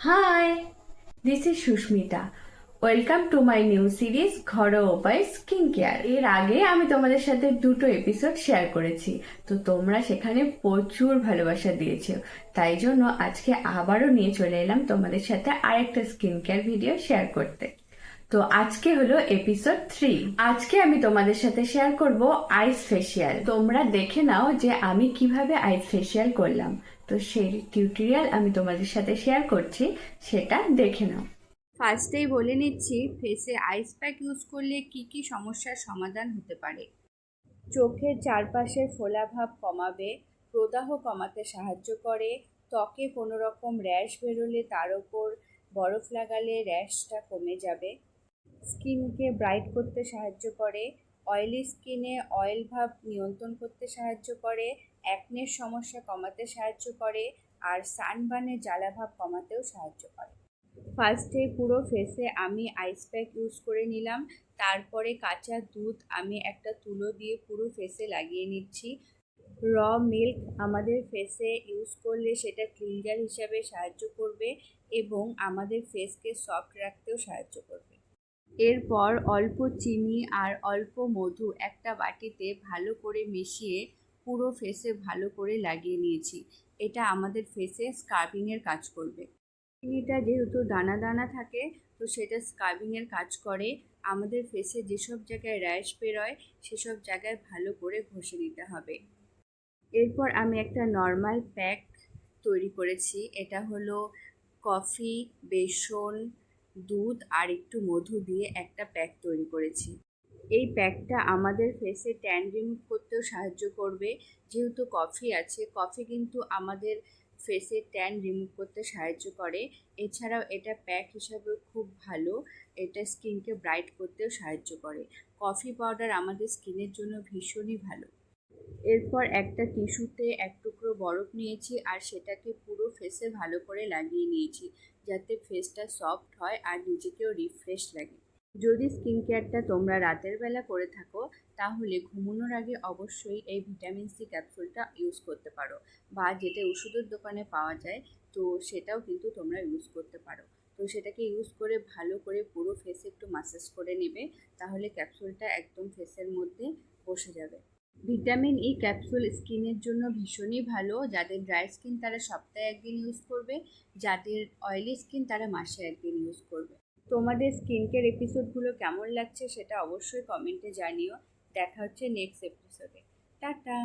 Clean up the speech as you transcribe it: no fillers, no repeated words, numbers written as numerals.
Hi, this is Shushmita. Welcome to my new series ঘরোয়া উপায় skin care. এর আগে আমি তোমাদের সাথে দুটো এপিসোড শেয়ার করেছি, তো তোমরা সেখানে প্রচুর ভালোবাসা দিয়েছো, তাই জন্য আজকে আবারও নিয়ে চলে এলাম তোমাদের সাথে আরেকটা স্কিন কেয়ার ভিডিও শেয়ার করতে। তো আজকে হলো এপিসোড 3। আজকে আমি তোমাদের সাথে শেয়ার করব আইস ফেসিয়াল। তোমরা দেখে নাও যে আমি কিভাবে আইস ফেসিয়াল করলাম। তো সেই টিউটোরিয়াল আমি তোমাদের সাথে শেয়ার করছি, সেটা দেখে নাও। ফার্স্টেই বলে নিচ্ছি ফেসে আইস প্যাক ইউজ করলে কি কি সমস্যার সমাধান হতে পারে। চোখের চারপাশের ফোলাভাব কমাবে, প্রদাহ কমাতে সাহায্য করে, ত্বকে কোনো রকম র্যাশ বেরোলে তার ওপর বরফ লাগালে র্যাশটা কমে যাবে, স্কিনকে ব্রাইট করতে সাহায্য করে, অয়েলি স্কিনে অয়েল ভাব নিয়ন্ত্রণ করতে সাহায্য করে, অ্যাকনের সমস্যা কমাতে সাহায্য করে, আর সানবার্নে জ্বালাভাব কমাতেও সাহায্য করে। ফার্স্টে পুরো ফেসে আমি আইস প্যাক ইউজ করে নিলাম। তারপরে কাঁচা দুধ আমি একটা তুলো দিয়ে পুরো ফেসে লাগিয়ে নিচ্ছি। র মিল্ক আমাদের ফেসে ইউজ করলে সেটা ক্লিনজার হিসাবে সাহায্য করবে এবং আমাদের ফেসকে সফট রাখতেও সাহায্য করবে। এরপর অল্প চিনি আর অল্প মধু একটা বাটিতে ভালো করে মিশিয়ে পুরো ফেসে ভালো করে লাগিয়ে নিয়েছি। এটা আমাদের ফেসে স্ক্রাবিংয়ের কাজ করবে। চিনিটা যেহেতু দানা দানা থাকে, তো সেটা স্ক্রাবিংয়ের কাজ করে। আমাদের ফেসে যেসব জায়গায় র্যাশ বেরোয় সেসব জায়গায় ভালো করে ঘষে নিতে হবে। এরপর আমি একটা নর্মাল প্যাক তৈরি করেছি। এটা হলো কফি, বেসন, দুধ আর একটু মধু দিয়ে একটা প্যাক তৈরি করেছি। এই প্যাকটা আমাদের ফেসে ট্যান রিমুভ করতেও সাহায্য করবে। যেহেতু কফি আছে, কফি কিন্তু আমাদের ফেসে ট্যান রিমুভ করতে সাহায্য করে। এছাড়াও এটা প্যাক হিসাবেও খুব ভালো, এটা স্কিনকে ব্রাইট করতেও সাহায্য করে। কফি পাউডার আমাদের স্কিনের জন্য ভীষণই ভালো। এরপর একটা টিস্যুতে এক টুকরো বরফ নিয়েছি আর সেটাকে পুরো ফেসে ভালো করে লাগিয়ে নিয়েছি, যাতে ফেসটা সফট হয় আর নিজেকেও রিফ্রেশ লাগে। যদি স্কিন কেয়ারটা তোমরা রাতের বেলা করে থাকো, তাহলে ঘুমানোর আগে অবশ্যই এই ভিটামিন সি ক্যাপসুলটা ইউজ করতে পারো, বা যেটা ওষুধের দোকানে পাওয়া যায়, তো সেটাও কিন্তু তোমরা ইউজ করতে পারো। তো সেটাকে ইউজ করে ভালো করে পুরো ফেসে একটু ম্যাসাজ করে নেবে, তাহলে ক্যাপসুলটা একদম ফেসের মধ্যে বসে যাবে। ভিটামিন ই ক্যাপসুল স্কিনের জন্য ভীষণই ভালো। যাদের ড্রাই স্কিন তারা সপ্তাহে একদিন ইউজ করবে, যাদের অয়েলি স্কিন তারা মাসে একদিন ইউজ করবে। তোমাদের স্কিন কেয়ার এপিসোডগুলো কেমন লাগছে সেটা অবশ্যই কমেন্টে জানিও। দেখা হচ্ছে নেক্সট এপিসোডে। টাটা।